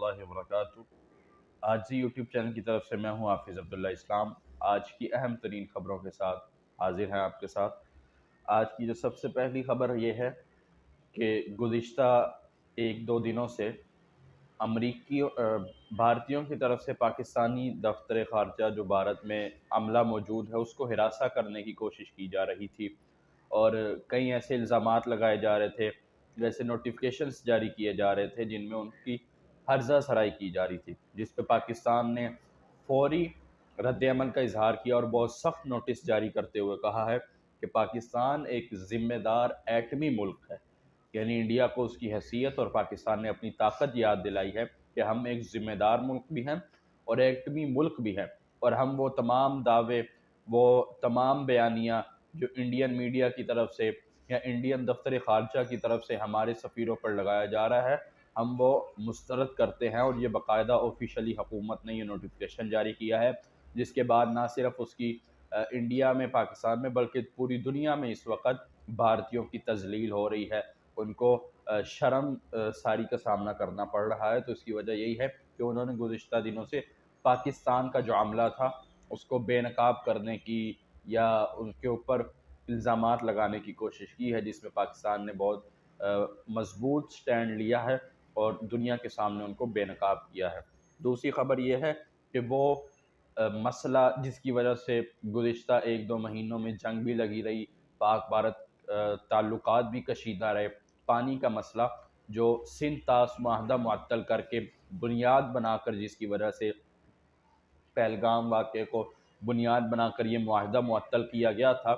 रहमतुल्लाहि व बरकातुहू। आज से यूट्यूब चैनल की तरफ से मैं हूं हाफिज़ अब्दुल्ला इस्लाम। आज की अहम तरीन खबरों के साथ हाजिर हैं आपके साथ। आज की जो सबसे पहली खबर ये है कि गुज़िश्ता एक दो दिनों से भारतीयों की तरफ से पाकिस्तानी दफ्तर ख़ारजा जो भारत में अमला मौजूद है उसको हिरासा करने की कोशिश की जा रही थी, और कई ऐसे इल्ज़ामात लगाए जा रहे थे, जैसे नोटिफिकेशंस जारी किए जा रहे थे जिनमें उनकी हर्जा सराई की जा रही थी, जिस पे पाकिस्तान ने फौरी रद्द-ए-अमल का इजहार किया और बहुत सख्त नोटिस जारी करते हुए कहा है कि पाकिस्तान एक ज़िम्मेदार एटमी मुल्क है। यानी इंडिया को उसकी हैसियत और पाकिस्तान ने अपनी ताकत याद दिलाई है कि हम एक ज़िम्मेदार मुल्क भी हैं और एटमी मुल्क भी हैं, और हम वो तमाम दावे, वो तमाम बयानियाँ जो इंडियन मीडिया की तरफ से या इंडियन दफ्तर ख़ारजा की तरफ से हमारे सफ़ीरों पर लगाया जा रहा है, हम वो मुस्तरद करते हैं। और ये बाकायदा ऑफिशियली हुकूमत ने ये नोटिफिकेशन जारी किया है, जिसके बाद ना सिर्फ उसकी इंडिया में, पाकिस्तान में, बल्कि पूरी दुनिया में इस वक्त भारतीयों की तजलील हो रही है। उनको शर्म सारी का सामना करना पड़ रहा है। तो इसकी वजह यही है कि उन्होंने गुज़िश्ता दिनों से पाकिस्तान का जो अमला था उसको बेनकाब करने की या उनके ऊपर इल्ज़ामात लगाने की कोशिश की है, जिसमें पाकिस्तान ने बहुत मजबूत स्टैंड लिया है और दुनिया के सामने उनको बेनकाब किया है। दूसरी ख़बर यह है कि वो मसला जिसकी वजह से गुज़िश्ता एक दो महीनों में जंग भी लगी रही, पाक भारत ताल्लुकात भी कशीदा रहे, पानी का मसला जो सिंध तास मुआहदा मुअत्तल करके बुनियाद बनाकर, जिसकी वजह से पहलगाम वाक़े को बुनियाद बनाकर ये मुआहदा मुअत्तल किया गया था,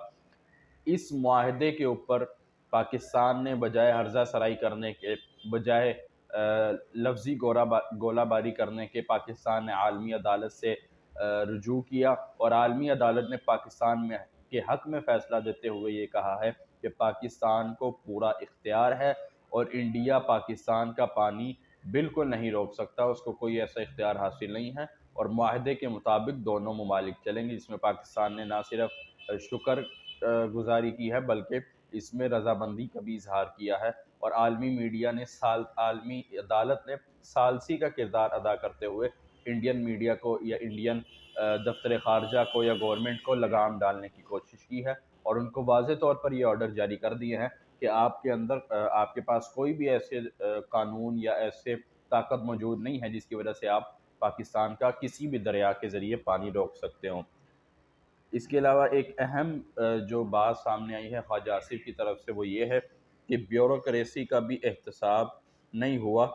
इस मुआहदे के ऊपर पाकिस्तान ने बजाय हर्जा सराई करने के, बजाय लफ्ज़ी गोलाबारी करने के, पाकिस्तान ने आलमी अदालत से रुजू किया, और आलमी अदालत ने पाकिस्तान में के हक़ में फ़ैसला देते हुए ये कहा है कि पाकिस्तान को पूरा इख्तियार है और इंडिया पाकिस्तान का पानी बिल्कुल नहीं रोक सकता, उसको कोई ऐसा इख्तियार हासिल नहीं है, और मुआहदे के मुताबिक दोनों ममालिक चलेंगे। जिसमें पाकिस्तान ने ना सिर्फ शुक्र गुजारी की है, बल्कि इसमें रजामंदी का भी इजहार किया है। और आलमी मीडिया ने आलमी अदालत ने सालसी का किरदार अदा करते हुए इंडियन मीडिया को या इंडियन दफ्तर ख़ारजा को या गवर्नमेंट को लगाम डालने की कोशिश की है, और उनको वाज़े तौर पर ये ऑर्डर जारी कर दिए हैं कि आपके अंदर आपके पास कोई भी ऐसे कानून या ऐसे ताकत मौजूद नहीं है जिसकी वजह से आप पाकिस्तान का किसी भी दरिया के ज़रिए पानी रोक सकते हों। इसके अलावा एक अहम जो बात सामने आई है ख्वाजा आसिफ की तरफ से, वो ये है कि ब्यूरोक्रेसी का भी एहतसाब नहीं हुआ,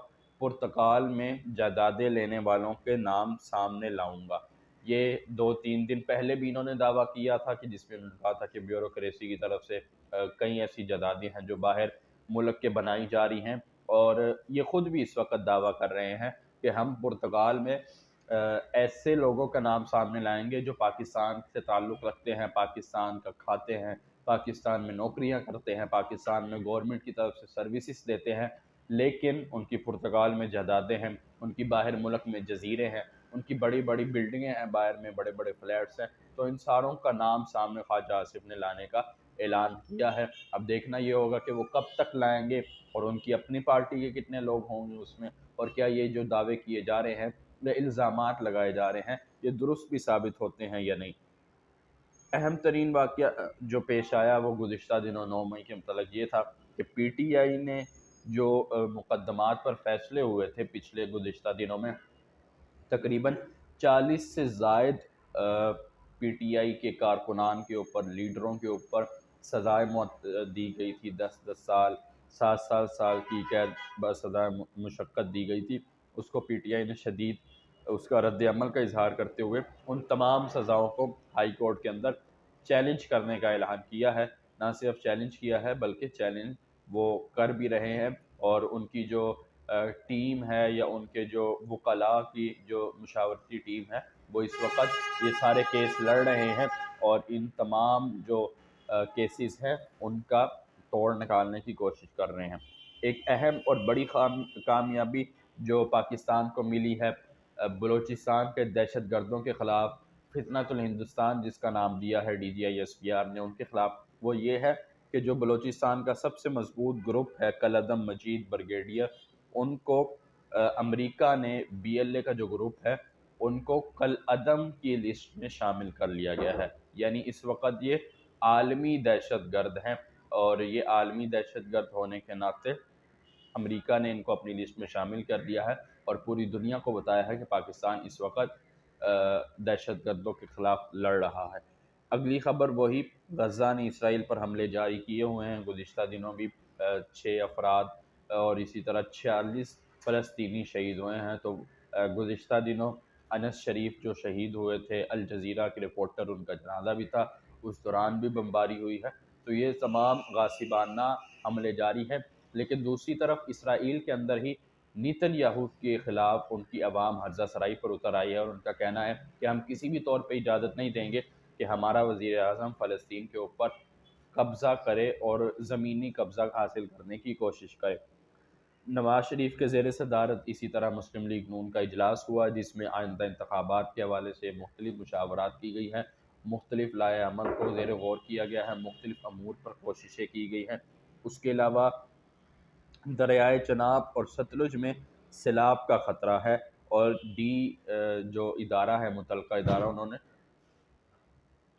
पुर्तगाल में जायदादें लेने वालों के नाम सामने लाऊंगा। ये 2-3 दिन पहले भी इन्होंने दावा किया था, कि जिसमें उन्होंने कहा था कि ब्यूरोक्रेसी की तरफ से कई ऐसी जायदादें हैं जो बाहर मुल्क के बनाई जा रही हैं, और ये ख़ुद भी इस वक्त दावा कर रहे हैं कि हम पुर्तगाल में ऐसे लोगों का नाम सामने लाएंगे जो पाकिस्तान से ताल्लुक़ रखते हैं, पाकिस्तान का खाते हैं, पाकिस्तान में नौकरियां करते हैं, पाकिस्तान में गवर्नमेंट की तरफ से सर्विसेज देते हैं, लेकिन उनकी पुर्तगाल में जायदादें हैं, उनकी बाहर मुल्क में जजीरे हैं, उनकी बड़ी बड़ी बिल्डिंगें हैं, बाहर में बड़े बड़े फ्लैट्स हैं। तो इन सारों का नाम सामने ख्वाजा आसिफ ने लाने का ऐलान किया है। अब देखना ये होगा कि वो कब तक लाएंगे, और उनकी अपनी पार्टी के कितने लोग होंगे उसमें, और क्या ये जो दावे किए जा रहे हैं या इल्ज़ामात लगाए जा रहे हैं ये दुरुस्त भी साबित होते हैं या नहीं। अहम तरीन वाक़या जो पेश आया वो गुज़िश्ता दिनों 9 मई के मतलब ये था कि PTI ने जो मुकदमात पर फैसले हुए थे पिछले गुज़िश्ता दिनों में, तकरीबन 40 से ज़ायद PTI के कारकुनान के ऊपर, लीडरों के ऊपर सज़ाएँ मौत दी गई थी। 10-10 साल, 7-7 साल की कैद ब सज़ाए मुशक्कत दी गई थी। उसको PTI ने शदीद उसका रद्द-ए-अमल का इज़हार करते हुए उन तमाम सज़ाओं को हाई कोर्ट के अंदर चैलेंज करने का ऐलान किया है। ना सिर्फ चैलेंज किया है, बल्कि चैलेंज वो कर भी रहे हैं, और उनकी जो टीम है या उनके जो वकला की जो मुशावरती टीम है, वो इस वक्त ये सारे केस लड़ रहे हैं, और इन तमाम जो केसेस हैं उनका तोड़ निकालने की कोशिश कर रहे हैं। एक अहम और बड़ी कामयाबी जो पाकिस्तान को मिली है बलूचिस्तान के दहशत गर्दों के ख़िलाफ़, फितनतुल हिंदुस्तान जिसका नाम दिया है DGI SPR ने उनके ख़िलाफ़, वो ये है कि जो बलूचिस्तान का सबसे मजबूत ग्रुप है कलअदम मजीद ब्रिगेडियर, उनको امریکہ نے BLA کا جو گروپ ہے ان کو کل عدم کی لسٹ میں شامل کر لیا گیا ہے، یعنی اس وقت یہ عالمی دہشت گرد ہیں، اور یہ عالمی دہشت گرد ہونے کے ناطے امریکہ نے ان کو اپنی لسٹ میں شامل کر دیا ہے، اور پوری دنیا کو بتایا ہے کہ پاکستان اس وقت دہشت گردوں کے خلاف لڑ رہا ہے۔ اگلی خبر وہی، غزہ نے اسرائیل پر حملے جاری کیے ہوئے ہیں، گزشتہ دنوں بھی 6 افراد اور اسی طرح 46 فلسطینی شہید ہوئے ہیں۔ تو گزشتہ دنوں انس شریف جو شہید ہوئے تھے، الجزیرہ کے رپورٹر، ان کا جنازہ بھی تھا، اس دوران بھی بمباری ہوئی ہے۔ تو یہ تمام غاصبانہ حملے جاری ہیں، لیکن دوسری طرف اسرائیل کے اندر ہی نیتن یاہو کے خلاف ان کی عوام ہرزہ سرائی پر اتر آئی ہے، اور ان کا کہنا ہے کہ ہم کسی بھی طور پہ اجازت نہیں دیں گے کہ ہمارا وزیر اعظم فلسطین کے اوپر قبضہ کرے اور زمینی قبضہ حاصل کرنے کی کوشش کرے۔ نواز شریف کے زیر صدارت اسی طرح مسلم لیگ نون کا اجلاس ہوا، جس میں آئندہ انتخابات کے حوالے سے مختلف مشاورات کی گئی ہیں، مختلف لائحہ عمل کو زیر غور کیا گیا ہے، مختلف امور پر کوششیں کی گئی ہیں۔ اس کے علاوہ دریائے چناب اور ستلج میں سیلاب کا خطرہ ہے، اور جو ادارہ ہے، متعلقہ ادارہ، انہوں نے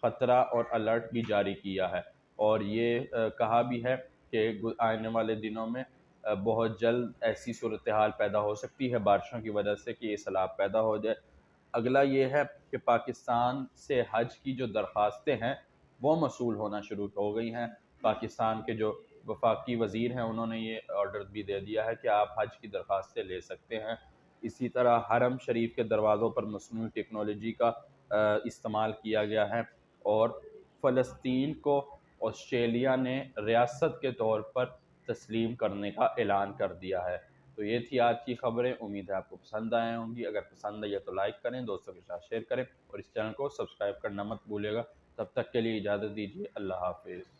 خطرہ اور الرٹ بھی جاری کیا ہے، اور یہ کہا بھی ہے کہ آنے والے دنوں میں بہت جلد ایسی صورتحال پیدا ہو سکتی ہے بارشوں کی وجہ سے کہ یہ سیلاب پیدا ہو جائے۔ اگلا یہ ہے کہ پاکستان سے حج کی جو درخواستیں ہیں وہ موصول ہونا شروع ہو گئی ہیں۔ پاکستان کے جو وفاقی وزیر ہیں انہوں نے یہ آرڈر بھی دے دیا ہے کہ آپ حج کی درخواستیں لے سکتے ہیں۔ اسی طرح حرم شریف کے دروازوں پر مصنوعی ٹیکنالوجی کا استعمال کیا گیا ہے، اور فلسطین کو آسٹریلیا نے ریاست کے طور پر تسلیم کرنے کا اعلان کر دیا ہے۔ تو یہ تھی آج کی خبریں، امید ہے آپ کو پسند آئے ہوں گی۔ اگر پسند آئی ہے تو لائک کریں، دوستوں کے ساتھ شیئر کریں، اور اس چینل کو سبسکرائب کرنا مت بھولیے گا۔ تب تک کے لیے اجازت دیجیے، اللہ حافظ۔